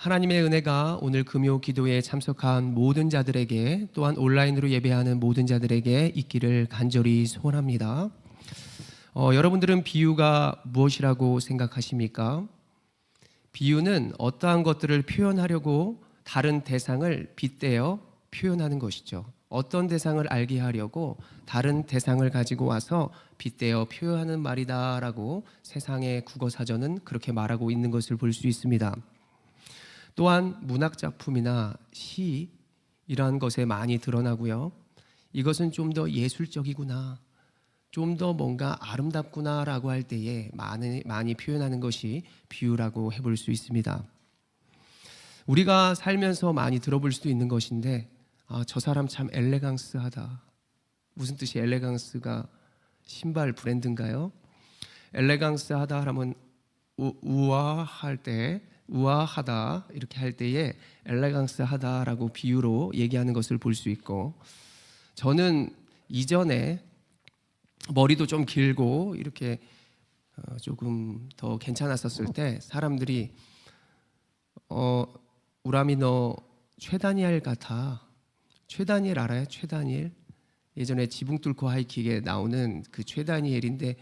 하나님의 은혜가 오늘 금요 기도에 참석한 모든 자들에게, 또한 온라인으로 예배하는 모든 자들에게 있기를 간절히 소원합니다. 여러분들은 비유가 무엇이라고 생각하십니까? 비유는 어떠한 것들을 표현하려고 다른 대상을 빗대어 표현하는 것이죠. 어떤 대상을 알게 하려고 다른 대상을 가지고 와서 빗대어 표현하는 말이다라고 세상의 국어사전은 그렇게 말하고 있는 것을 볼 수 있습니다. 또한 문학작품이나 시 이러한 것에 많이 드러나고요. 이것은 좀 더 예술적이구나, 좀 더 뭔가 아름답구나라고 할 때에 많이 표현하는 것이 비유라고 해볼 수 있습니다. 우리가 살면서 많이 들어볼 수도 있는 것인데, 저 사람 참 엘레강스하다. 무슨 뜻이 엘레강스가 신발 브랜드인가요? 엘레강스하다 하면 우아할 때, 우아하다 이렇게 할 때에 엘레강스하다라고 비유로 얘기하는 것을 볼 수 있고, 저는 이전에 머리도 좀 길고 이렇게 조금 더 괜찮았었을 때 사람들이 우람이 너 최다니엘 같아. 최다니엘 알아요? 최다니엘? 예전에 지붕 뚫고 하이킥에 나오는 그 최다니엘인데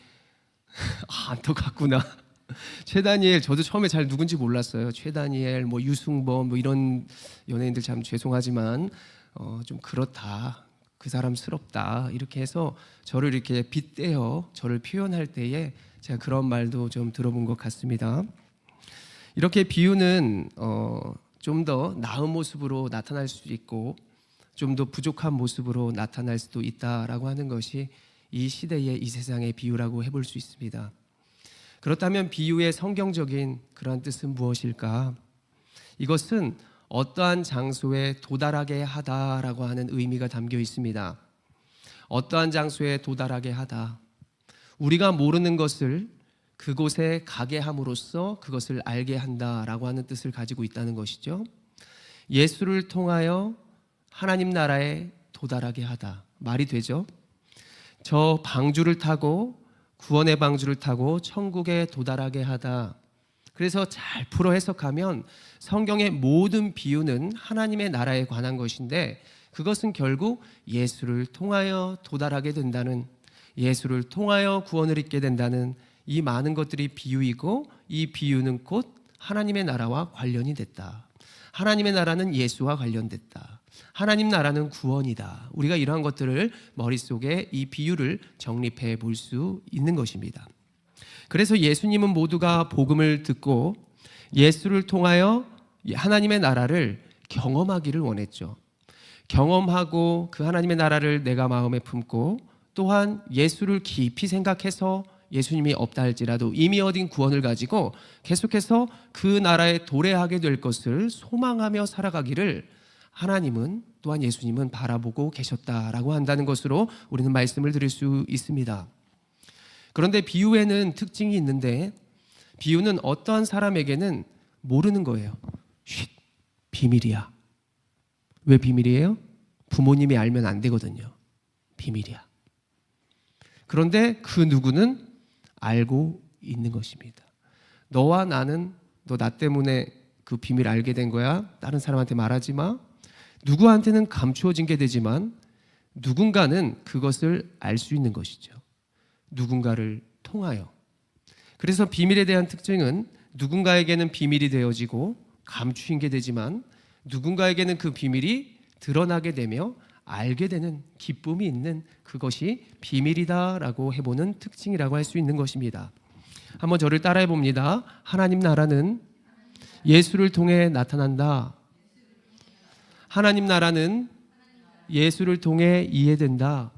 안타깝구나. 최다니엘, 저도 처음에 잘 누군지 몰랐어요. 최다니엘, 유승범 이런 연예인들 참 죄송하지만 좀 그렇다, 그 사람스럽다 이렇게 해서 저를 이렇게 빗대어 저를 표현할 때에 제가 그런 말도 좀 들어본 것 같습니다. 이렇게 비유는 좀 더 나은 모습으로 나타날 수도 있고 좀 더 부족한 모습으로 나타날 수도 있다라고 하는 것이 이 시대의, 이 세상의 비유라고 해볼 수 있습니다. 그렇다면 비유의 성경적인 그러한 뜻은 무엇일까? 이것은 어떠한 장소에 도달하게 하다라고 하는 의미가 담겨 있습니다. 어떠한 장소에 도달하게 하다, 우리가 모르는 것을 그곳에 가게 함으로써 그것을 알게 한다라고 하는 뜻을 가지고 있다는 것이죠. 예수를 통하여 하나님 나라에 도달하게 하다, 말이 되죠. 저 방주를 타고, 구원의 방주를 타고 천국에 도달하게 하다. 그래서 잘 풀어 해석하면 성경의 모든 비유는 하나님의 나라에 관한 것인데, 그것은 결국 예수를 통하여 도달하게 된다는, 예수를 통하여 구원을 얻게 된다는 이 많은 것들이 비유이고, 이 비유는 곧 하나님의 나라와 관련이 됐다. 하나님의 나라는 예수와 관련됐다. 하나님 나라는 구원이다. 우리가 이러한 것들을 머릿속에 이 비유를 정립해 볼 수 있는 것입니다. 그래서 예수님은 모두가 복음을 듣고 예수를 통하여 하나님의 나라를 경험하기를 원했죠. 경험하고 그 하나님의 나라를 내가 마음에 품고, 또한 예수를 깊이 생각해서 예수님이 없다 할지라도 이미 얻은 구원을 가지고 계속해서 그 나라에 도래하게 될 것을 소망하며 살아가기를 하나님은, 또한 예수님은 바라보고 계셨다라고 한다는 것으로 우리는 말씀을 드릴 수 있습니다. 그런데 비유에는 특징이 있는데, 비유는 어떠한 사람에게는 모르는 거예요. 쉿, 비밀이야. 왜 비밀이에요? 부모님이 알면 안 되거든요. 비밀이야. 그런데 그 누구는 알고 있는 것입니다. 너와 나는, 너 나 때문에 그 비밀 알게 된 거야. 다른 사람한테 말하지 마. 누구한테는 감추어진 게 되지만 누군가는 그것을 알 수 있는 것이죠. 누군가를 통하여. 그래서 비밀에 대한 특징은 누군가에게는 비밀이 되어지고 감추인 게 되지만 누군가에게는 그 비밀이 드러나게 되며 알게 되는 기쁨이 있는, 그것이 비밀이다라고 해보는 특징이라고 할 수 있는 것입니다. 한번 저를 따라해 봅니다. 하나님 나라는 예수를 통해 나타난다. 하나님 나라는 예수를 통해 이해된다.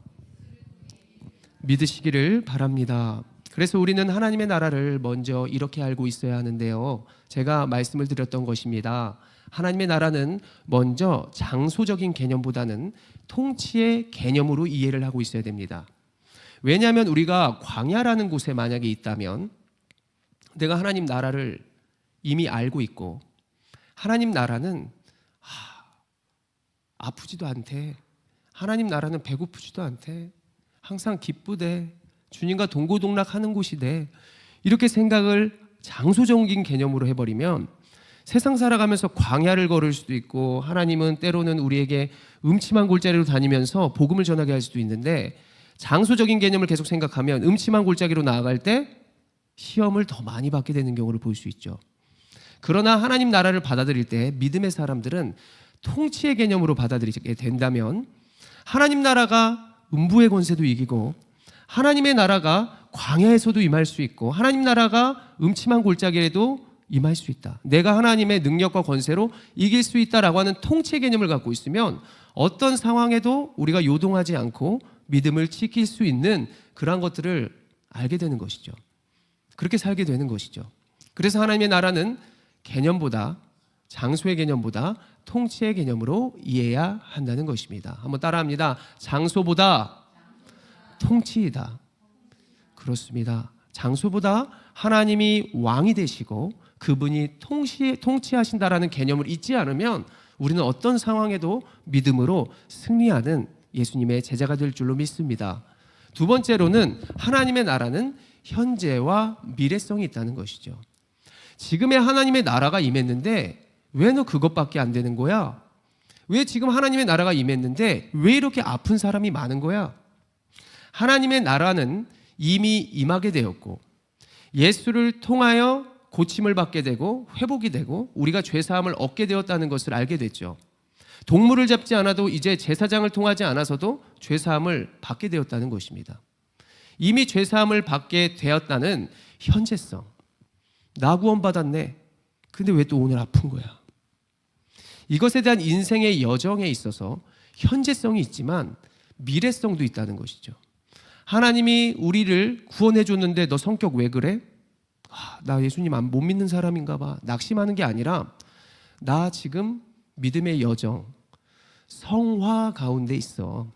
믿으시기를 바랍니다. 그래서 우리는 하나님의 나라를 먼저 이렇게 알고 있어야 하는데요, 제가 말씀을 드렸던 것입니다. 하나님의 나라는 먼저 장소적인 개념보다는 통치의 개념으로 이해를 하고 있어야 됩니다. 왜냐하면 우리가 광야라는 곳에 만약에 있다면 내가 하나님 나라를 이미 알고 있고, 하나님 나라는 아프지도 않대, 하나님 나라는 배고프지도 않대, 항상 기쁘대, 주님과 동고동락하는 곳이대, 이렇게 생각을 장소적인 개념으로 해버리면 세상 살아가면서 광야를 걸을 수도 있고, 하나님은 때로는 우리에게 음침한 골짜기로 다니면서 복음을 전하게 할 수도 있는데, 장소적인 개념을 계속 생각하면 음침한 골짜기로 나아갈 때 시험을 더 많이 받게 되는 경우를 볼 수 있죠. 그러나 하나님 나라를 받아들일 때 믿음의 사람들은 통치의 개념으로 받아들이게 된다면, 하나님 나라가 음부의 권세도 이기고, 하나님의 나라가 광야에서도 임할 수 있고, 하나님 나라가 음침한 골짜기에도 임할 수 있다. 내가 하나님의 능력과 권세로 이길 수 있다라고 하는 통치의 개념을 갖고 있으면 어떤 상황에도 우리가 요동하지 않고 믿음을 지킬 수 있는 그러한 것들을 알게 되는 것이죠. 그렇게 살게 되는 것이죠. 그래서 하나님의 나라는 개념보다, 장소의 개념보다 통치의 개념으로 이해해야 한다는 것입니다. 한번 따라합니다. 장소보다 통치이다. 그렇습니다. 장소보다 하나님이 왕이 되시고 그분이 통치하신다라는 개념을 잊지 않으면 우리는 어떤 상황에도 믿음으로 승리하는 예수님의 제자가 될 줄로 믿습니다. 두 번째로는 하나님의 나라는 현재와 미래성이 있다는 것이죠. 지금의 하나님의 나라가 임했는데 왜 너 그것밖에 안 되는 거야? 왜 지금 하나님의 나라가 임했는데 왜 이렇게 아픈 사람이 많은 거야? 하나님의 나라는 이미 임하게 되었고, 예수를 통하여 고침을 받게 되고 회복이 되고 우리가 죄사함을 얻게 되었다는 것을 알게 됐죠. 동물을 잡지 않아도 이제 제사장을 통하지 않아서도 죄사함을 받게 되었다는 것입니다. 이미 죄사함을 받게 되었다는 현재성. 나 구원받았네. 근데 왜 또 오늘 아픈 거야? 이것에 대한 인생의 여정에 있어서 현재성이 있지만 미래성도 있다는 것이죠. 하나님이 우리를 구원해 줬는데 너 성격 왜 그래? 나 예수님 못 믿는 사람인가 봐. 낙심하는 게 아니라 나 지금 믿음의 여정, 성화 가운데 있어.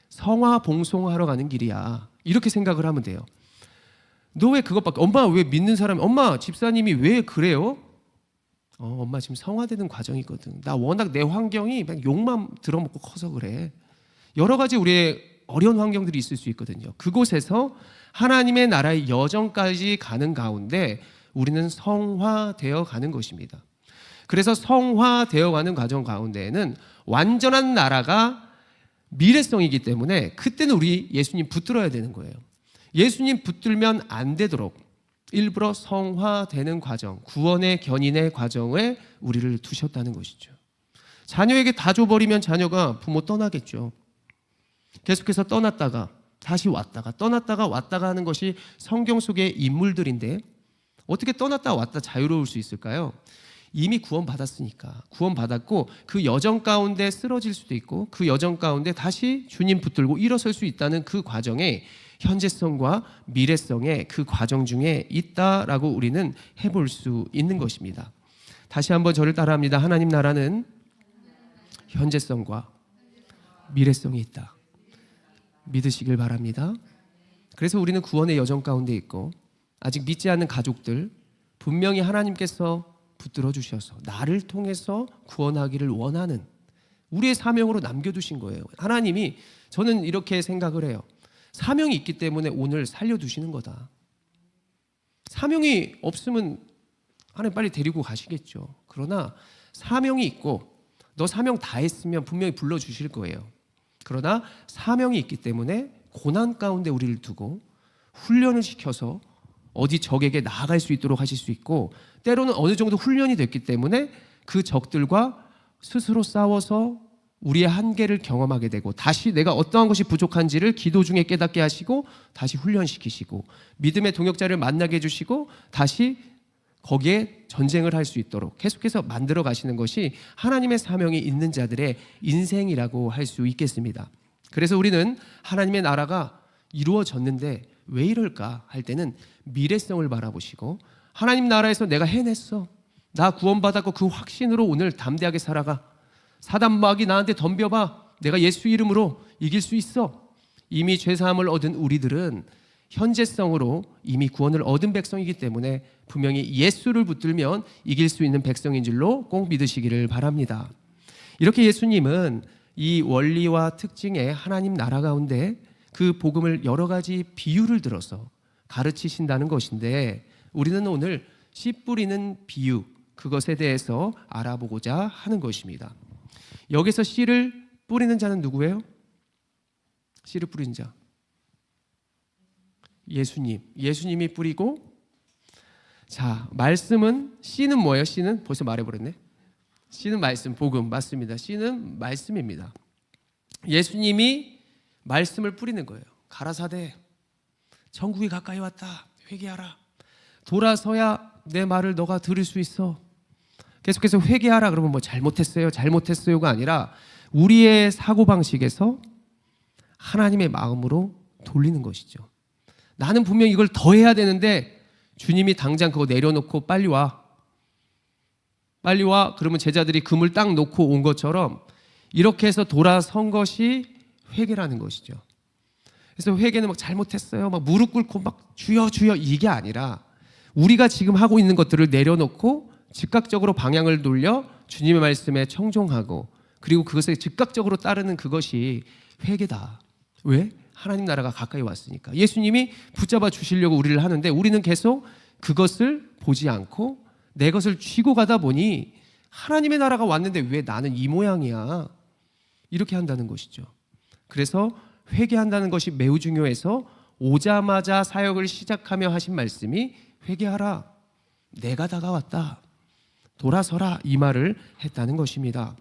성화 봉송하러 가는 길이야. 이렇게 생각을 하면 돼요. 너 왜 그것밖에, 엄마 왜 믿는 사람이, 엄마 집사님이 왜 그래요? 엄마 지금 성화되는 과정이거든. 나 워낙 내 환경이 그냥 욕만 들어먹고 커서 그래. 여러 가지 우리의 어려운 환경들이 있을 수 있거든요. 그곳에서 하나님의 나라의 여정까지 가는 가운데 우리는 성화되어 가는 것입니다. 그래서 성화되어 가는 과정 가운데에는 완전한 나라가 미래성이기 때문에 그때는 우리 예수님 붙들어야 되는 거예요. 예수님 붙들면 안 되도록 일부러 성화되는 과정, 구원의 견인의 과정에 우리를 두셨다는 것이죠. 자녀에게 다 줘버리면 자녀가 부모 떠나겠죠. 계속해서 떠났다가 다시 왔다가 떠났다가 왔다가 하는 것이 성경 속의 인물들인데 어떻게 떠났다 왔다 자유로울 수 있을까요? 이미 구원받았으니까. 구원받았고 그 여정 가운데 쓰러질 수도 있고 그 여정 가운데 다시 주님 붙들고 일어설 수 있다는 그 과정에 현재성과 미래성의 그 과정 중에 있다라고 우리는 해볼 수 있는 것입니다. 다시 한번 저를 따라합니다. 하나님 나라는 현재성과 미래성이 있다. 믿으시길 바랍니다. 그래서 우리는 구원의 여정 가운데 있고 아직 믿지 않는 가족들 분명히 하나님께서 붙들어 주셔서 나를 통해서 구원하기를 원하는 우리의 사명으로 남겨두신 거예요. 하나님이 저는 이렇게 생각을 해요. 사명이 있기 때문에 오늘 살려두시는 거다. 사명이 없으면 하나님 빨리 데리고 가시겠죠. 그러나 사명이 있고 너 사명 다 했으면 분명히 불러주실 거예요. 그러나 사명이 있기 때문에 고난 가운데 우리를 두고 훈련을 시켜서 어디 적에게 나아갈 수 있도록 하실 수 있고 때로는 어느 정도 훈련이 됐기 때문에 그 적들과 스스로 싸워서 우리의 한계를 경험하게 되고 다시 내가 어떠한 것이 부족한지를 기도 중에 깨닫게 하시고 다시 훈련시키시고 믿음의 동역자를 만나게 해주시고 다시 거기에 전쟁을 할 수 있도록 계속해서 만들어 가시는 것이 하나님의 사명이 있는 자들의 인생이라고 할 수 있겠습니다. 그래서 우리는 하나님의 나라가 이루어졌는데 왜 이럴까 할 때는 미래성을 바라보시고 하나님 나라에서 내가 해냈어. 나 구원받았고 그 확신으로 오늘 담대하게 살아가. 사단 마귀 나한테 덤벼봐. 내가 예수 이름으로 이길 수 있어. 이미 죄사함을 얻은 우리들은 현재성으로 이미 구원을 얻은 백성이기 때문에 분명히 예수를 붙들면 이길 수 있는 백성인 줄로 꼭 믿으시기를 바랍니다. 이렇게 예수님은 이 원리와 특징의 하나님 나라 가운데 그 복음을 여러 가지 비유를 들어서 가르치신다는 것인데 우리는 오늘 씨 뿌리는 비유, 그것에 대해서 알아보고자 하는 것입니다. 여기서 씨를 뿌리는 자는 누구예요? 씨를 뿌리는 자 예수님이 뿌리고, 자, 말씀은, 씨는 뭐예요? 씨는 벌써 말해버렸네. 씨는 말씀, 복음 맞습니다. 씨는 말씀입니다. 예수님이 말씀을 뿌리는 거예요. 가라사대 천국이 가까이 왔다, 회개하라, 돌아서야 내 말을 너가 들을 수 있어. 계속해서 회개하라 그러면 뭐 잘못했어요가 아니라 우리의 사고방식에서 하나님의 마음으로 돌리는 것이죠. 나는 분명 이걸 더 해야 되는데 주님이 당장 그거 내려놓고 빨리 와 그러면 제자들이 금을 딱 놓고 온 것처럼 이렇게 해서 돌아선 것이 회개라는 것이죠. 그래서 회개는 막 잘못했어요, 막 무릎 꿇고 막 주여 이게 아니라 우리가 지금 하고 있는 것들을 내려놓고 즉각적으로 방향을 돌려 주님의 말씀에 청종하고, 그리고 그것에 즉각적으로 따르는 그것이 회개다. 왜? 하나님 나라가 가까이 왔으니까. 예수님이 붙잡아 주시려고 우리를 하는데 우리는 계속 그것을 보지 않고 내 것을 쥐고 가다 보니 하나님의 나라가 왔는데 왜 나는 이 모양이야, 이렇게 한다는 것이죠. 그래서 회개한다는 것이 매우 중요해서 오자마자 사역을 시작하며 하신 말씀이 회개하라, 내가 다가왔다, 돌아서라, 이 말을 했다는 것입니다.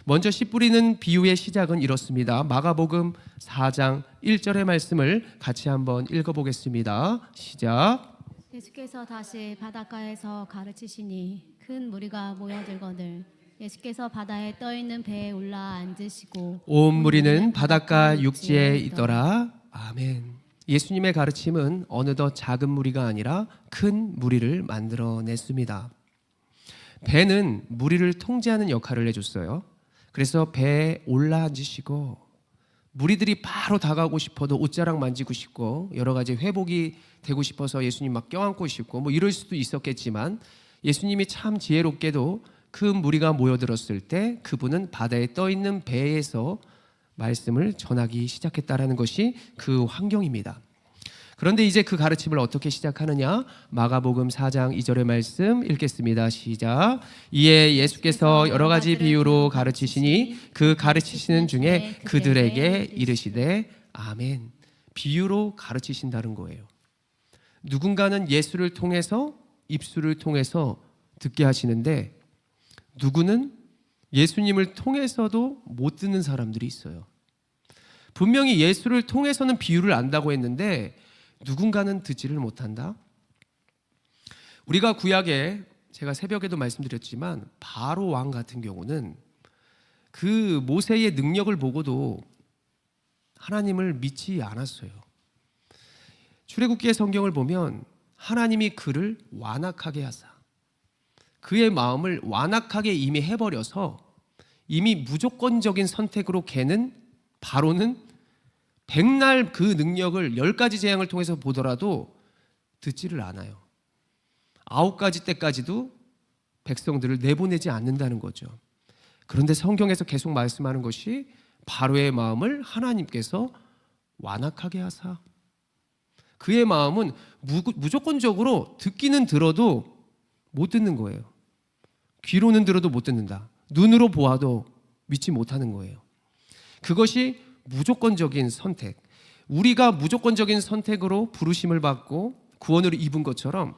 먼저 씨 뿌리는 비유의 시작은 이렇습니다. 마가복음 4장 1절의 말씀을 같이 한번 읽어보겠습니다. 시작. 예수께서 다시 바닷가에서 가르치시니 큰 무리가 모여들거늘 예수께서 바다에 떠있는 배에 올라 앉으시고 온 무리는 바닷가 육지에 있더라. 아멘. 예수님의 가르침은 어느덧 작은 무리가 아니라 큰 무리를 만들어냈습니다. 배는 무리를 통제하는 역할을 해줬어요. 그래서 배에 올라앉으시고 무리들이 바로 다가오고 싶어도 옷자락 만지고 싶고 여러 가지 회복이 되고 싶어서 예수님 막 껴안고 싶고 뭐 이럴 수도 있었겠지만, 예수님이 참 지혜롭게도 큰 무리가 모여들었을 때 그분은 바다에 떠있는 배에서 말씀을 전하기 시작했다라는 것이 그 환경입니다. 그런데 이제 그 가르침을 어떻게 시작하느냐? 마가복음 4장 2절의 말씀 읽겠습니다. 시작. 이에 예수께서 여러 가지 비유로 가르치시니 그 가르치시는 중에 그들에게 이르시되 아멘. 비유로 가르치신다는 거예요. 누군가는 예수를 통해서, 입술을 통해서 듣게 하시는데 누구는 예수님을 통해서도 못 듣는 사람들이 있어요. 분명히 예수를 통해서는 비유를 안다고 했는데 누군가는 듣지를 못한다. 우리가 구약에, 제가 새벽에도 말씀드렸지만 바로 왕 같은 경우는 그 모세의 능력을 보고도 하나님을 믿지 않았어요. 출애굽기의 성경을 보면 하나님이 그를 완악하게 하사, 그의 마음을 완악하게 이미 해버려서 이미 무조건적인 선택으로 걔는, 바로는 백날 그 능력을 10가지 재앙을 통해서 보더라도 듣지를 않아요. 9가지 때까지도 백성들을 내보내지 않는다는 거죠. 그런데 성경에서 계속 말씀하는 것이 바로의 마음을 하나님께서 완악하게 하사, 그의 마음은 무조건적으로 듣기는 들어도 못 듣는 거예요. 귀로는 들어도 못 듣는다. 눈으로 보아도 믿지 못하는 거예요. 그것이 무조건적인 선택. 우리가 무조건적인 선택으로 부르심을 받고 구원을 입은 것처럼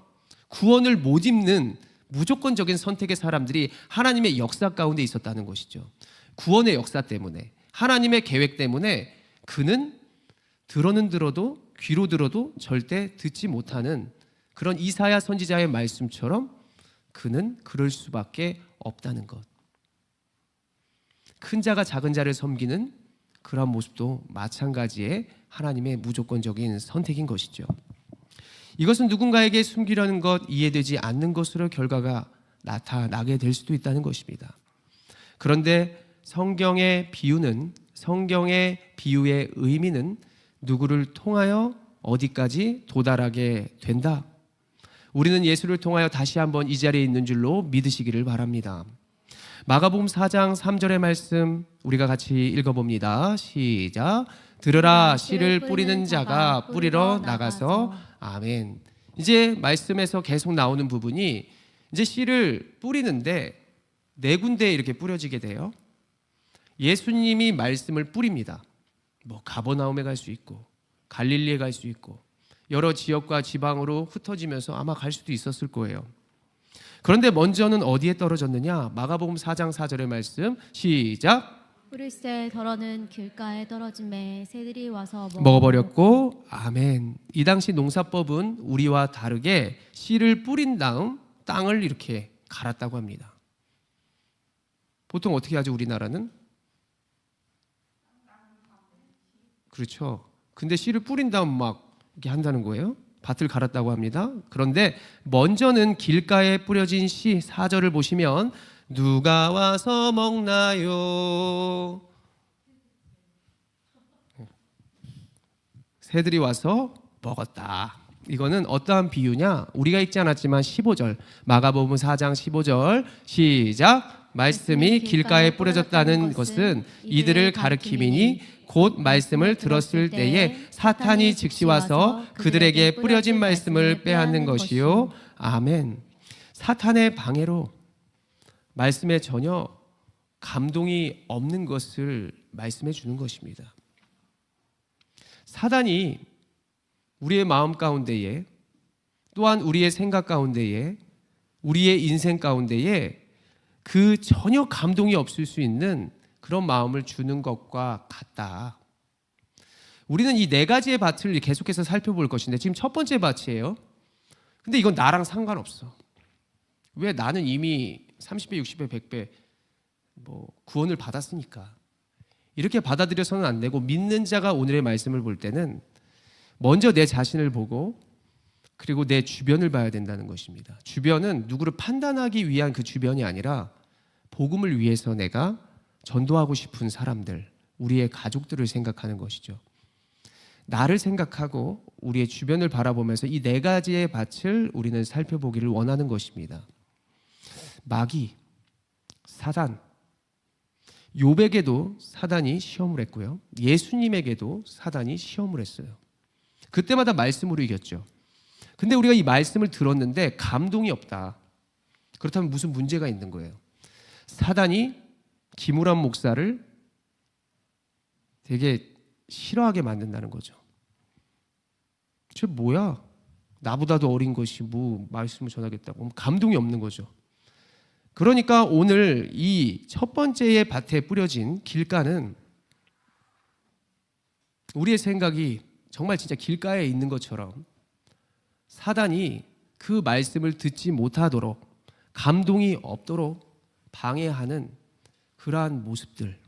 구원을 못 입는 무조건적인 선택의 사람들이 하나님의 역사 가운데 있었다는 것이죠. 구원의 역사 때문에, 하나님의 계획 때문에 그는 들어는 들어도, 귀로 들어도 절대 듣지 못하는 그런 이사야 선지자의 말씀처럼 그는 그럴 수밖에 없다는 것. 큰 자가 작은 자를 섬기는 그런 모습도 마찬가지의 하나님의 무조건적인 선택인 것이죠. 이것은 누군가에게 숨기려는 것, 이해되지 않는 것으로 결과가 나타나게 될 수도 있다는 것입니다. 그런데 성경의 비유는, 성경의 비유의 의미는 누구를 통하여 어디까지 도달하게 된다. 우리는 예수를 통하여 다시 한번 이 자리에 있는 줄로 믿으시기를 바랍니다. 마가복음 4장 3절의 말씀 우리가 같이 읽어봅니다. 시작. 들으라, 씨를 뿌리는 자가 뿌리러 나가서. 아멘. 이제 말씀에서 계속 나오는 부분이, 이제 씨를 뿌리는데 네 군데에 이렇게 뿌려지게 돼요. 예수님이 말씀을 뿌립니다. 뭐 가버나움에 갈 수 있고 갈릴리에 갈 수 있고 여러 지역과 지방으로 흩어지면서 아마 갈 수도 있었을 거예요. 그런데 먼저는 어디에 떨어졌느냐? 마가복음 4장 4절의 말씀 시작. 뿌릴새 덜어는 길가에 떨어짐에 새들이 와서 먹어버렸고 아멘. 이 당시 농사법은 우리와 다르게 씨를 뿌린 다음 땅을 이렇게 갈았다고 합니다. 보통 어떻게 하죠? 우리나라는? 그렇죠. 근데 씨를 뿌린 다음 막 이렇게 한다는 거예요. 밭을 갈았다고 합니다. 그런데 먼저는 길가에 뿌려진 씨 4절을 보시면 누가 와서 먹나요? 새들이 와서 먹었다. 이거는 어떠한 비유냐? 우리가 읽지 않았지만 15절 마가복음 4장 15절 시작. 말씀이 길가에 뿌려졌다는 것은 이들을 가리킴이니 곧 말씀을 들었을 때에 사탄이 즉시 와서 그들에게 뿌려진 말씀을 빼앗는 것이요. 아멘. 사탄의 방해로 말씀에 전혀 감동이 없는 것을 말씀해 주는 것입니다. 사단이 우리의 마음 가운데에 또한 우리의 생각 가운데에 우리의 인생 가운데에 그 전혀 감동이 없을 수 있는 그런 마음을 주는 것과 같다. 우리는 이 네 가지의 밭을 계속해서 살펴볼 것인데 지금 첫 번째 밭이에요. 근데 이건 나랑 상관없어. 왜? 나는 이미 30배, 60배, 100배 구원을 받았으니까. 이렇게 받아들여서는 안 되고 믿는 자가 오늘의 말씀을 볼 때는 먼저 내 자신을 보고 그리고 내 주변을 봐야 된다는 것입니다. 주변은 누구를 판단하기 위한 그 주변이 아니라 복음을 위해서 내가 전도하고 싶은 사람들, 우리의 가족들을 생각하는 것이죠. 나를 생각하고 우리의 주변을 바라보면서 이 네 가지의 밭을 우리는 살펴보기를 원하는 것입니다. 마귀, 사단, 욥에게도 사단이 시험을 했고요. 예수님에게도 사단이 시험을 했어요. 그때마다 말씀으로 이겼죠. 근데 우리가 이 말씀을 들었는데 감동이 없다. 그렇다면 무슨 문제가 있는 거예요. 사단이 김우람 목사를 되게 싫어하게 만든다는 거죠. 쟤 뭐야? 나보다도 어린 것이 뭐 말씀을 전하겠다고. 감동이 없는 거죠. 그러니까 오늘 이 첫 번째의 밭에 뿌려진 길가는 우리의 생각이 정말 진짜 길가에 있는 것처럼 사단이 그 말씀을 듣지 못하도록 감동이 없도록 방해하는 그러한 모습들,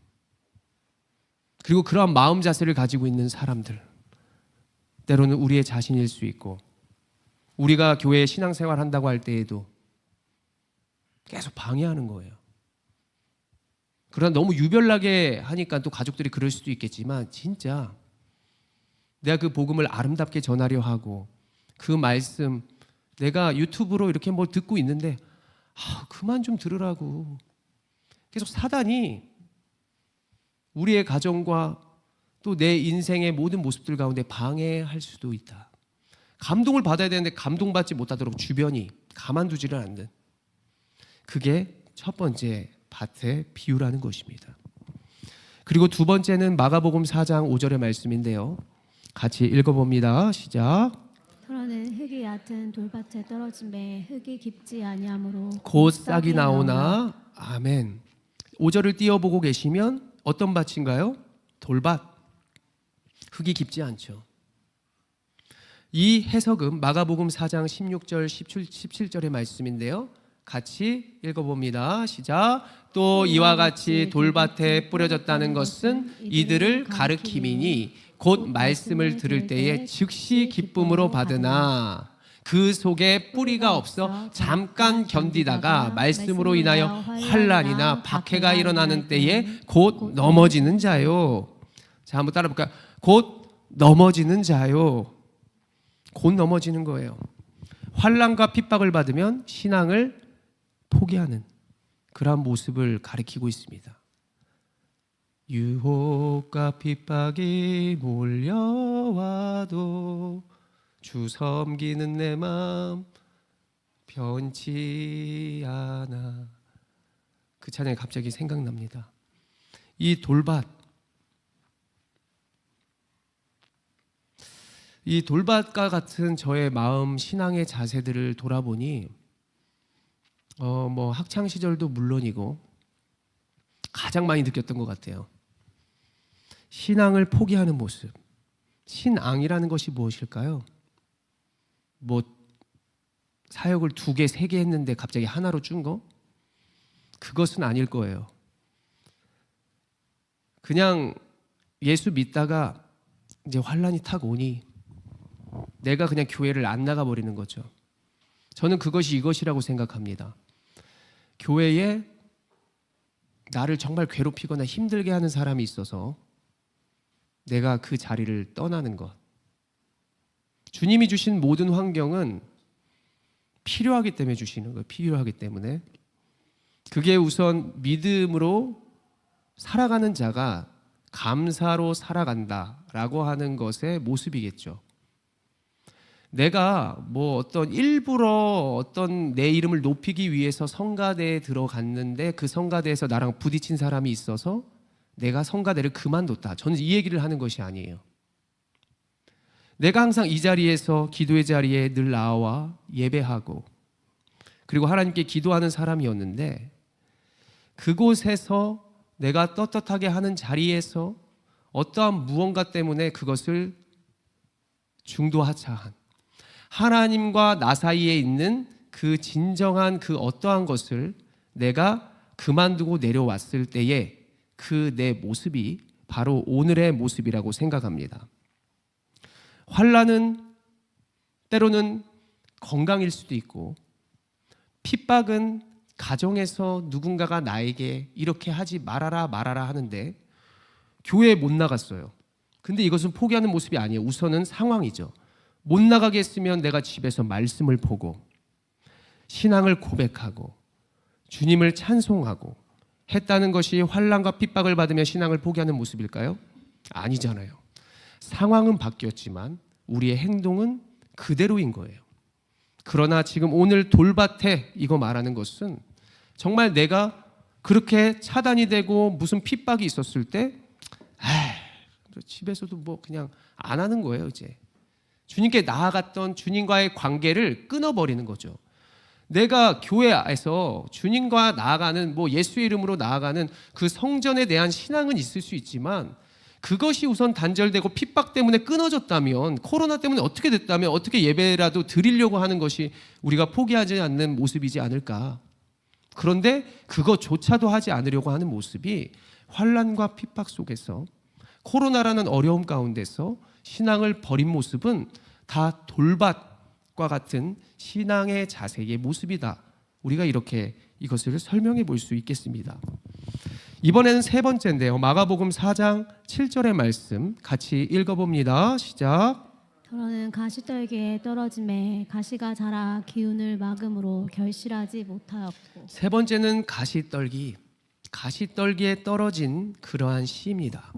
그리고 그러한 마음 자세를 가지고 있는 사람들, 때로는 우리의 자신일 수 있고 우리가 교회에 신앙생활 한다고 할 때에도 계속 방해하는 거예요. 그러나 너무 유별나게 하니까 또 가족들이 그럴 수도 있겠지만 진짜 내가 그 복음을 아름답게 전하려 하고 그 말씀 내가 유튜브로 이렇게 뭘 듣고 있는데 그만 좀 들으라고 계속 사단이 우리의 가정과 또 내 인생의 모든 모습들 가운데 방해할 수도 있다. 감동을 받아야 되는데 감동받지 못하도록 주변이 가만두지를 않는, 그게 첫 번째 밭의 비유라는 것입니다. 그리고 두 번째는 마가복음 4장 5절의 말씀인데요. 같이 읽어봅니다. 시작. 털어는 흙이 얕은 돌밭에 떨어짐에 흙이 깊지 아니하므로 곧 싹이 나오나. 아멘. 5절을 띄어보고 계시면 어떤 밭인가요? 돌밭. 흙이 깊지 않죠. 이 해석은 마가복음 4장 16절 17절의 말씀인데요. 같이 읽어봅니다. 시작. 또 이와 같이 돌밭에 뿌려졌다는 것은 이들을 가르킴이니 곧 말씀을 들을 때에 즉시 기쁨으로 받으나 그 속에 뿌리가 없어 잠깐 견디다가 말씀으로 인하여 환난이나 박해가 일어나는 때에 곧 넘어지는 자요. 자, 한번 따라 볼까요? 곧 넘어지는 자요. 곧 넘어지는 거예요. 환난과 핍박을 받으면 신앙을 포기하는 그러한 모습을 가리키고 있습니다. 유혹과 핍박이 몰려와도 주 섬기는 내 마음 변치 않아. 그 찬양이 갑자기 생각납니다. 이 돌밭과 같은 저의 마음 신앙의 자세들을 돌아보니 뭐 학창 시절도 물론이고 가장 많이 느꼈던 것 같아요. 신앙을 포기하는 모습. 신앙이라는 것이 무엇일까요? 뭐 사역을 2개, 3개 했는데 갑자기 하나로 준 거? 그것은 아닐 거예요. 그냥 예수 믿다가 이제 환란이 탁 오니 내가 그냥 교회를 안 나가버리는 거죠. 저는 그것이 이것이라고 생각합니다. 교회에 나를 정말 괴롭히거나 힘들게 하는 사람이 있어서 내가 그 자리를 떠나는 것. 주님이 주신 모든 환경은 필요하기 때문에 주시는 거예요. 필요하기 때문에. 그게 우선 믿음으로 살아가는 자가 감사로 살아간다라고 하는 것의 모습이겠죠. 내가 뭐 일부러 내 이름을 높이기 위해서 성가대에 들어갔는데 그 성가대에서 나랑 부딪힌 사람이 있어서 내가 성가대를 그만뒀다. 저는 이 얘기를 하는 것이 아니에요. 내가 항상 이 자리에서 기도의 자리에 늘 나와 예배하고 그리고 하나님께 기도하는 사람이었는데 그곳에서 내가 떳떳하게 하는 자리에서 어떠한 무언가 때문에 그것을 중도하차한 하나님과 나 사이에 있는 그 진정한 그 어떠한 것을 내가 그만두고 내려왔을 때에 그 내 모습이 바로 오늘의 모습이라고 생각합니다. 환난은 때로는 건강일 수도 있고 핍박은 가정에서 누군가가 나에게 이렇게 하지 말아라 하는데 교회에 못 나갔어요. 근데 이것은 포기하는 모습이 아니에요. 우선은 상황이죠. 못 나가게 했으면 내가 집에서 말씀을 보고 신앙을 고백하고 주님을 찬송하고 했다는 것이 환난과 핍박을 받으며 신앙을 포기하는 모습일까요? 아니잖아요. 상황은 바뀌었지만 우리의 행동은 그대로인 거예요. 그러나 지금 오늘 돌밭에 이거 말하는 것은 정말 내가 그렇게 차단이 되고 무슨 핍박이 있었을 때 집에서도 뭐 그냥 안 하는 거예요. 이제 주님께 나아갔던 주님과의 관계를 끊어버리는 거죠. 내가 교회에서 주님과 나아가는 뭐 예수의 이름으로 나아가는 그 성전에 대한 신앙은 있을 수 있지만 그것이 우선 단절되고 핍박 때문에 끊어졌다면 코로나 때문에 어떻게 됐다면 어떻게 예배라도 드리려고 하는 것이 우리가 포기하지 않는 모습이지 않을까. 그런데 그것조차도 하지 않으려고 하는 모습이 환난과 핍박 속에서 코로나라는 어려움 가운데서 신앙을 버린 모습은 다 돌밭과 같은 신앙의 자세의 모습이다. 우리가 이렇게 이것을 설명해 볼 수 있겠습니다. 이번에는 3번째인데요. 마가복음 4장 7절의 말씀 같이 읽어봅니다. 시작. 더러는 가시떨기에 떨어짐에 가시가 자라 기운을 막음으로 결실하지 못하였고. 3번째는 가시떨기에 떨어진 그러한 씨입니다.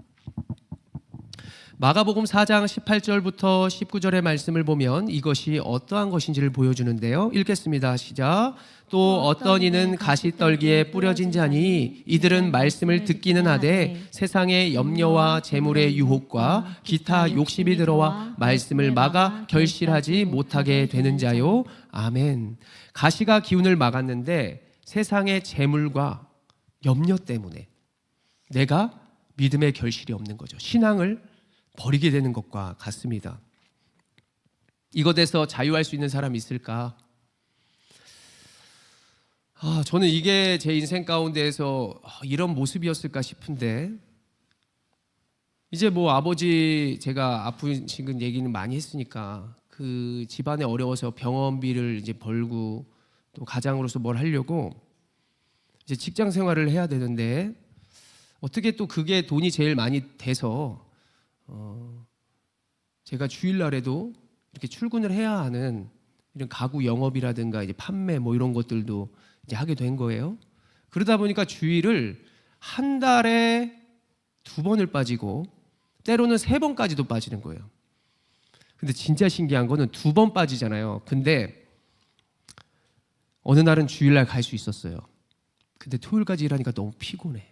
마가복음 4장 18절부터 19절의 말씀을 보면 이것이 어떠한 것인지를 보여주는데요. 읽겠습니다. 시작. 또 어떤 이는 가시떨기에 뿌려진 자니 이들은 말씀을 듣기는 하되 세상의 염려와 재물의 유혹과 기타 욕심이 들어와 말씀을 막아 결실하지 못하게 되는 자요. 아멘. 가시가 기운을 막았는데 세상의 재물과 염려 때문에 내가 믿음의 결실이 없는 거죠. 신앙을 버리게 되는 것과 같습니다. 이것에서 자유할 수 있는 사람이 있을까? 저는 이게 제 인생 가운데에서 이런 모습이었을까 싶은데 이제 뭐 아버지 제가 아프신 얘기는 많이 했으니까 그 집안에 어려워서 병원비를 이제 벌고 또 가장으로서 뭘 하려고 이제 직장 생활을 해야 되는데 어떻게 또 그게 돈이 제일 많이 돼서 제가 주일날에도 이렇게 출근을 해야 하는 이런 가구 영업이라든가 이제 판매 뭐 이런 것들도 이제 하게 된 거예요. 그러다 보니까 주일을 한 달에 2번을 빠지고 때로는 3번까지도 빠지는 거예요. 근데 진짜 신기한 거는 2번 빠지잖아요. 근데 어느 날은 주일날 갈 수 있었어요. 근데 토요일까지 일하니까 너무 피곤해.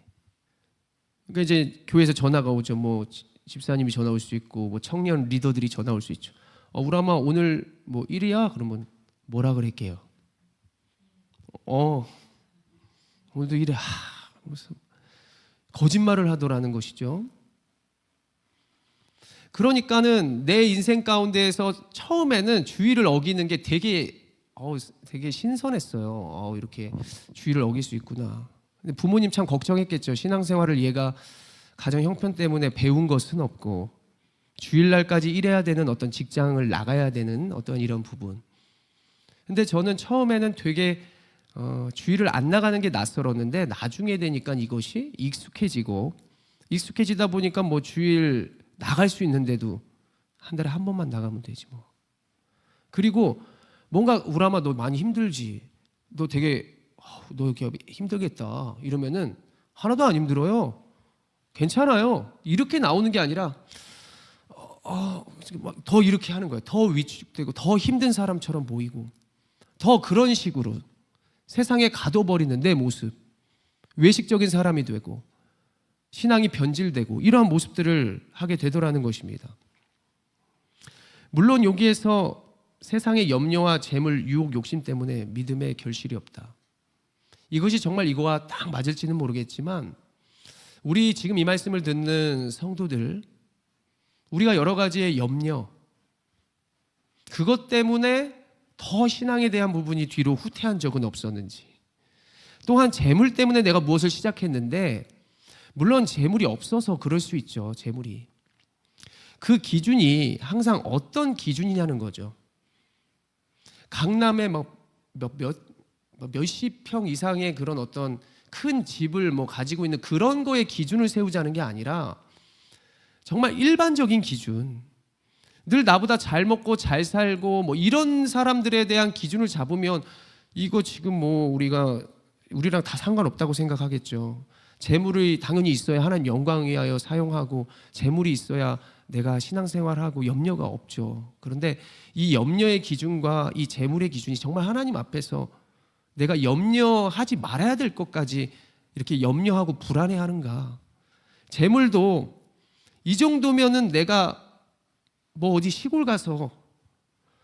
그러니까 이제 교회에서 전화가 오죠. 뭐 집사님이 전화 올 수 있고 뭐 청년 리더들이 전화 올 수 있죠. 우람아 오늘 뭐 일이야? 그러면 뭐라 그럴게요? 오늘도 일해. 무슨 거짓말을 하더라는 것이죠. 그러니까는 내 인생 가운데에서 처음에는 주의를 어기는 게 되게 신선했어요. 이렇게 주의를 어길 수 있구나. 근데 부모님 참 걱정했겠죠. 신앙생활을 얘가 가정 형편 때문에 배운 것은 없고 주일날까지 일해야 되는 어떤 직장을 나가야 되는 어떤 이런 부분. 근데 저는 처음에는 되게 주일을 안 나가는 게 낯설었는데 나중에 되니까 이것이 익숙해지다 보니까 뭐 주일 나갈 수 있는데도 한 달에 한 번만 나가면 되지 뭐. 그리고 뭔가 우람아 너 많이 힘들지? 너 되게 너 이렇게 힘들겠다 이러면은 하나도 안 힘들어요. 괜찮아요. 이렇게 나오는 게 아니라 더 이렇게 하는 거예요. 더 위축되고 더 힘든 사람처럼 보이고 더 그런 식으로 세상에 가둬버리는 내 모습, 외식적인 사람이 되고 신앙이 변질되고 이러한 모습들을 하게 되더라는 것입니다. 물론 여기에서 세상의 염려와 재물, 유혹, 욕심 때문에 믿음의 결실이 없다. 이것이 정말 이거와 딱 맞을지는 모르겠지만 우리 지금 이 말씀을 듣는 성도들, 우리가 여러 가지의 염려, 그것 때문에 더 신앙에 대한 부분이 뒤로 후퇴한 적은 없었는지, 또한 재물 때문에 내가 무엇을 시작했는데 물론 재물이 없어서 그럴 수 있죠. 재물이 그 기준이 항상 어떤 기준이냐는 거죠. 강남에 몇십 평 이상의 그런 어떤 큰 집을 가지고 있는 그런 거에 기준을 세우자는 게 아니라 정말 일반적인 기준, 늘 나보다 잘 먹고 잘 살고 이런 사람들에 대한 기준을 잡으면 이거 지금 우리랑 다 상관없다고 생각하겠죠. 재물이 당연히 있어야 하나님 영광 위하여 사용하고 재물이 있어야 내가 신앙생활하고 염려가 없죠. 그런데 이 염려의 기준과 이 재물의 기준이 정말 하나님 앞에서 내가 염려하지 말아야 될 것까지 이렇게 염려하고 불안해하는가. 재물도 이 정도면은 내가 어디 시골 가서,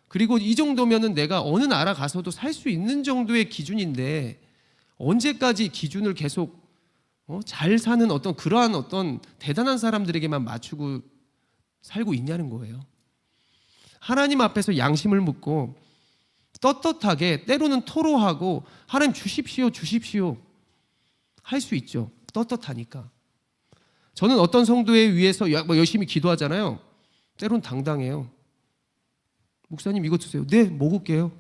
그리고 이 정도면은 내가 어느 나라 가서도 살 수 있는 정도의 기준인데 언제까지 기준을 계속 잘 사는 그러한 대단한 사람들에게만 맞추고 살고 있냐는 거예요. 하나님 앞에서 양심을 묻고 떳떳하게, 때로는 토로하고 하나님 주십시오 할 수 있죠. 떳떳하니까. 저는 어떤 성도에 위해서 열심히 기도하잖아요. 때로는 당당해요. 목사님 이거 주세요. 네, 먹을게요.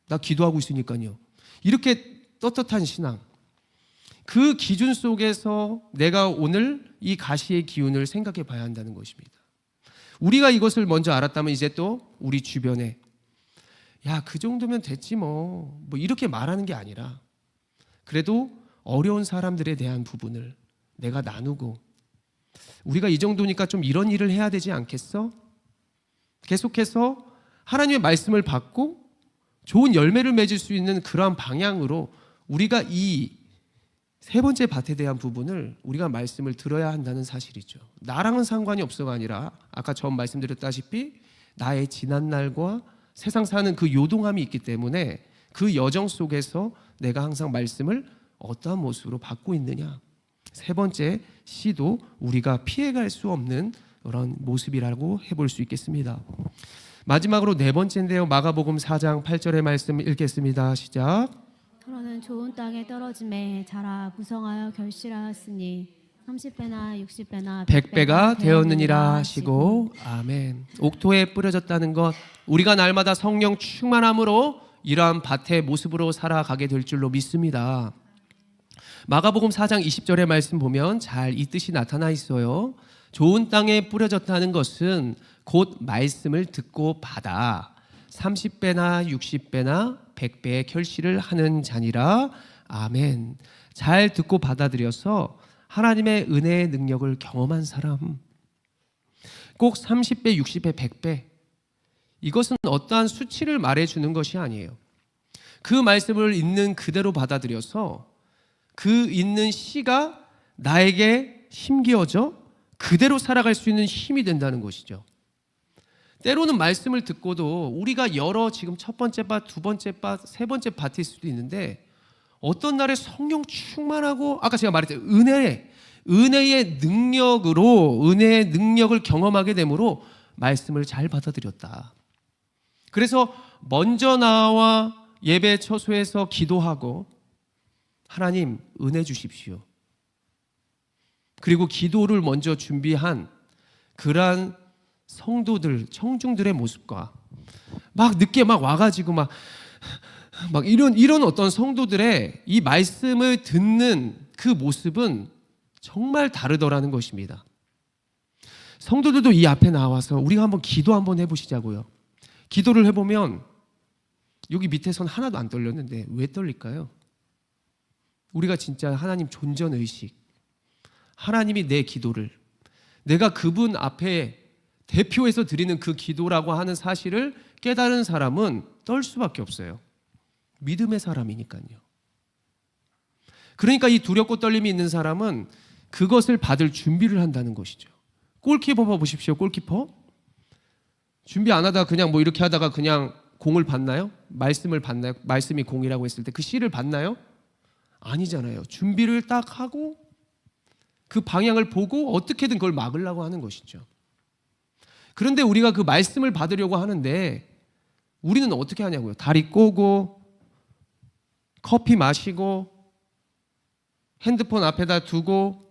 나 기도하고 있으니까요. 이렇게 떳떳한 신앙, 그 기준 속에서 내가 오늘 이 가시의 기운을 생각해 봐야 한다는 것입니다. 우리가 이것을 먼저 알았다면 이제 또 우리 주변에 그 정도면 됐지 이렇게 말하는 게 아니라 그래도 어려운 사람들에 대한 부분을 내가 나누고, 우리가 이 정도니까 좀 이런 일을 해야 되지 않겠어? 계속해서 하나님의 말씀을 받고 좋은 열매를 맺을 수 있는 그러한 방향으로 우리가 이 세 번째 밭에 대한 부분을 우리가 말씀을 들어야 한다는 사실이죠. 나랑은 상관이 없어가 아니라 아까 처음 말씀드렸다시피 나의 지난날과 세상 사는 그 요동함이 있기 때문에 그 여정 속에서 내가 항상 말씀을 어떠한 모습으로 받고 있느냐. 세 번째 C도 우리가 피해갈 수 없는 그런 모습이라고 해볼 수 있겠습니다. 마지막으로 네 번째인데요. 마가복음 4장 8절의 말씀 읽겠습니다. 시작. 너는 좋은 땅에 떨어짐에 자라 무성하여 결실하였으니 30배나 60배나 100배가 되었느니라 하시고 아멘. 옥토에 뿌려졌다는 것, 우리가 날마다 성령 충만함으로 이러한 밭의 모습으로 살아가게 될 줄로 믿습니다. 마가복음 4장 20절의 말씀 보면 잘 이 뜻이 나타나 있어요. 좋은 땅에 뿌려졌다는 것은 곧 말씀을 듣고 받아 30배나 60배나 100배의 결실을 하는 자니라. 아멘. 잘 듣고 받아들여서 하나님의 은혜의 능력을 경험한 사람, 꼭 30배, 60배, 100배, 이것은 어떠한 수치를 말해주는 것이 아니에요. 그 말씀을 있는 그대로 받아들여서 그 있는 시가 나에게 심기어져 그대로 살아갈 수 있는 힘이 된다는 것이죠. 때로는 말씀을 듣고도 우리가 여러 지금 첫 번째 밭, 두 번째 밭, 세 번째 밭일 수도 있는데 어떤 날에 성령 충만하고 아까 제가 말했죠. 은혜의 능력으로 은혜의 능력을 경험하게 되므로 말씀을 잘 받아들였다. 그래서 먼저 나와 예배 처소에서 기도하고 하나님 은혜 주십시오. 그리고 기도를 먼저 준비한 그러한 성도들, 청중들의 모습과 막 늦게 막 와가지고 막 이런 어떤 성도들의 이 말씀을 듣는 그 모습은 정말 다르더라는 것입니다. 성도들도 이 앞에 나와서 우리가 한번 기도 한번 해보시자고요. 기도를 해보면 여기 밑에선 하나도 안 떨렸는데 왜 떨릴까요? 우리가 진짜 하나님 존전의식, 하나님이 내 기도를 내가 그분 앞에 대표해서 드리는 그 기도라고 하는 사실을 깨달은 사람은 떨 수밖에 없어요. 믿음의 사람이니까요. 그러니까 이 두렵고 떨림이 있는 사람은 그것을 받을 준비를 한다는 것이죠. 골키퍼 보십시오. 골키퍼 준비 안 하다가 그냥 뭐 이렇게 하다가 그냥 공을 받나요? 말씀을 받나요? 말씀이 공이라고 했을 때 그 씨를 받나요? 아니잖아요. 준비를 딱 하고 그 방향을 보고 어떻게든 그걸 막으려고 하는 것이죠. 그런데 우리가 그 말씀을 받으려고 하는데 우리는 어떻게 하냐고요. 다리 꼬고 커피 마시고 핸드폰 앞에다 두고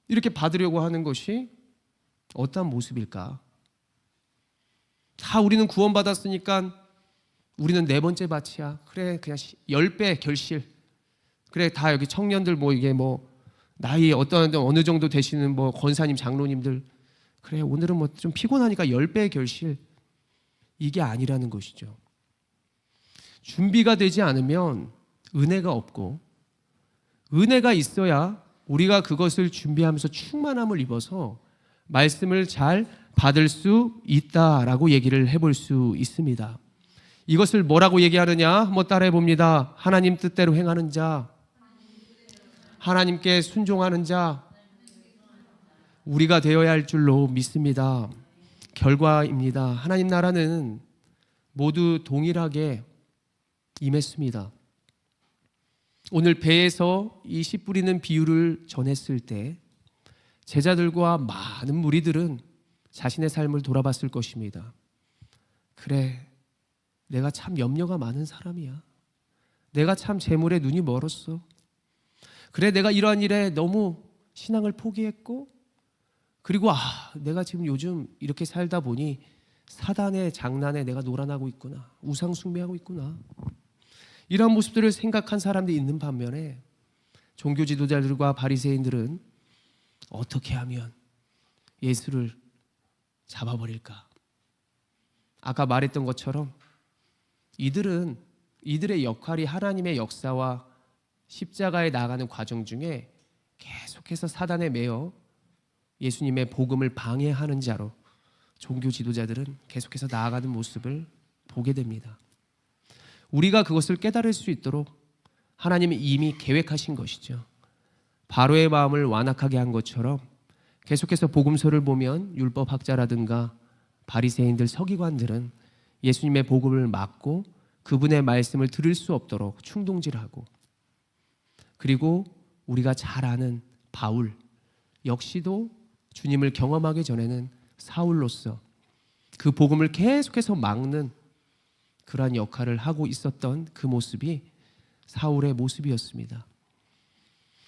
이렇게 받으려고 하는 것이 어떠한 모습일까? 다 우리는 구원받았으니까 우리는 네 번째 밭이야. 그래 그냥 10배 결실. 그래 다 여기 청년들 뭐 이게 뭐 나이 어느 정도 되시는 뭐 권사님 장로님들 그래 오늘은 뭐 좀 피곤하니까 10배 결실. 이게 아니라는 것이죠. 준비가 되지 않으면 은혜가 없고 은혜가 있어야 우리가 그것을 준비하면서 충만함을 입어서 말씀을 잘 받을 수 있다라고 얘기를 해볼 수 있습니다. 이것을 뭐라고 얘기하느냐? 한번 따라해 봅니다. 하나님 뜻대로 행하는 자, 하나님께 순종하는 자, 우리가 되어야 할 줄로 믿습니다. 결과입니다. 하나님 나라는 모두 동일하게 임했습니다. 오늘 배에서 이 씨 뿌리는 비유를 전했을 때 제자들과 많은 무리들은 자신의 삶을 돌아봤을 것입니다. 그래, 내가 참 염려가 많은 사람이야. 내가 참 재물에 눈이 멀었어. 그래, 내가 이러한 일에 너무 신앙을 포기했고 그리고 내가 지금 요즘 이렇게 살다 보니 사단의 장난에 내가 놀아나고 있구나. 우상 숭배하고 있구나. 이러한 모습들을 생각한 사람들이 있는 반면에 종교 지도자들과 바리새인들은 어떻게 하면 예수를 잡아버릴까? 아까 말했던 것처럼 이들의 역할이 하나님의 역사와 십자가에 나아가는 과정 중에 계속해서 사단에 매여 예수님의 복음을 방해하는 자로 종교 지도자들은 계속해서 나아가는 모습을 보게 됩니다. 우리가 그것을 깨달을 수 있도록 하나님이 이미 계획하신 것이죠. 바로의 마음을 완악하게 한 것처럼 계속해서 복음서를 보면 율법학자라든가 바리새인들, 서기관들은 예수님의 복음을 막고 그분의 말씀을 들을 수 없도록 충동질하고 그리고 우리가 잘 아는 바울 역시도 주님을 경험하기 전에는 사울로서 그 복음을 계속해서 막는 그러한 역할을 하고 있었던 그 모습이 사울의 모습이었습니다.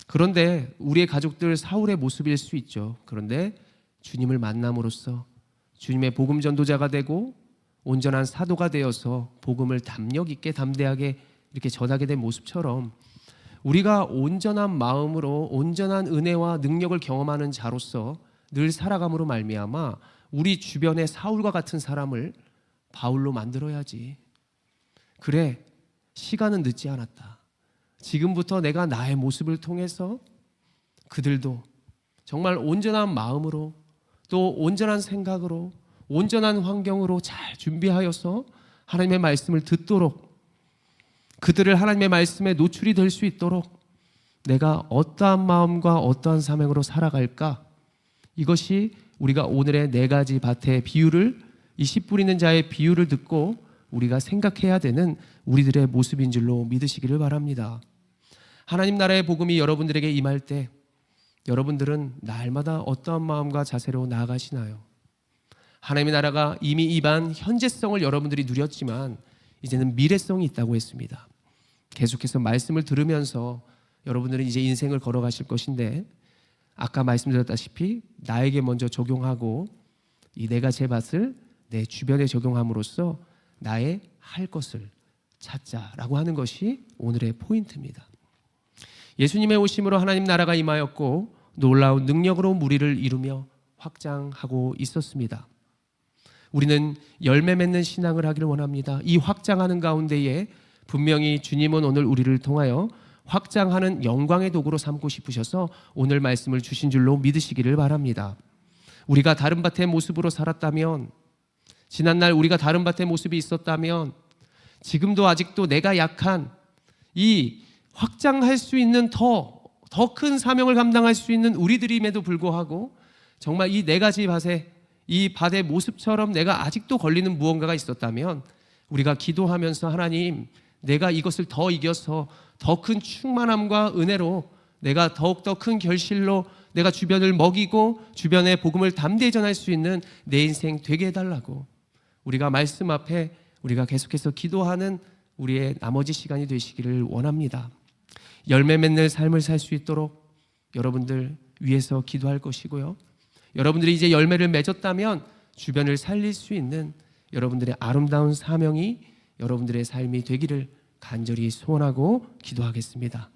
그런데 우리의 가족들 사울의 모습일 수 있죠. 그런데 주님을 만남으로써 주님의 복음 전도자가 되고 온전한 사도가 되어서 복음을 담력 있게 담대하게 이렇게 전하게 된 모습처럼 우리가 온전한 마음으로 온전한 은혜와 능력을 경험하는 자로서 늘 살아감으로 말미암아 우리 주변의 사울과 같은 사람을 바울로 만들어야지. 그래, 시간은 늦지 않았다. 지금부터 내가 나의 모습을 통해서 그들도 정말 온전한 마음으로 또 온전한 생각으로 온전한 환경으로 잘 준비하여서 하나님의 말씀을 듣도록 그들을 하나님의 말씀에 노출이 될 수 있도록 내가 어떠한 마음과 어떠한 사명으로 살아갈까? 이것이 우리가 오늘의 4가지 밭의 비유를, 이 씨 뿌리는 자의 비유를 듣고 우리가 생각해야 되는 우리들의 모습인 줄로 믿으시기를 바랍니다. 하나님 나라의 복음이 여러분들에게 임할 때 여러분들은 날마다 어떠한 마음과 자세로 나아가시나요? 하나님의 나라가 이미 임한 현재성을 여러분들이 누렸지만 이제는 미래성이 있다고 했습니다. 계속해서 말씀을 들으면서 여러분들은 이제 인생을 걸어가실 것인데, 아까 말씀드렸다시피 나에게 먼저 적용하고 이 내가 제 밭을 내 주변에 적용함으로써 나의 할 것을 찾자라고 하는 것이 오늘의 포인트입니다. 예수님의 오심으로 하나님 나라가 임하였고 놀라운 능력으로 무리를 이루며 확장하고 있었습니다. 우리는 열매 맺는 신앙을 하기를 원합니다. 이 확장하는 가운데에 분명히 주님은 오늘 우리를 통하여 확장하는 영광의 도구로 삼고 싶으셔서 오늘 말씀을 주신 줄로 믿으시기를 바랍니다. 우리가 다른 밭의 모습으로 살았다면, 지난날 우리가 다른 밭의 모습이 있었다면, 지금도 아직도 내가 약한 이 확장할 수 있는 더 큰 사명을 감당할 수 있는 우리들임에도 불구하고 정말 이 4가지 밭에, 이 밭의 모습처럼 내가 아직도 걸리는 무언가가 있었다면 우리가 기도하면서 하나님, 내가 이것을 더 이겨서 더 큰 충만함과 은혜로 내가 더욱더 큰 결실로 내가 주변을 먹이고 주변에 복음을 담대히 전할 수 있는 내 인생 되게 해달라고 우리가 말씀 앞에 우리가 계속해서 기도하는 우리의 나머지 시간이 되시기를 원합니다. 열매 맺는 삶을 살 수 있도록 여러분들 위해서 기도할 것이고요. 여러분들이 이제 열매를 맺었다면 주변을 살릴 수 있는 여러분들의 아름다운 사명이 여러분들의 삶이 되기를 간절히 소원하고 기도하겠습니다.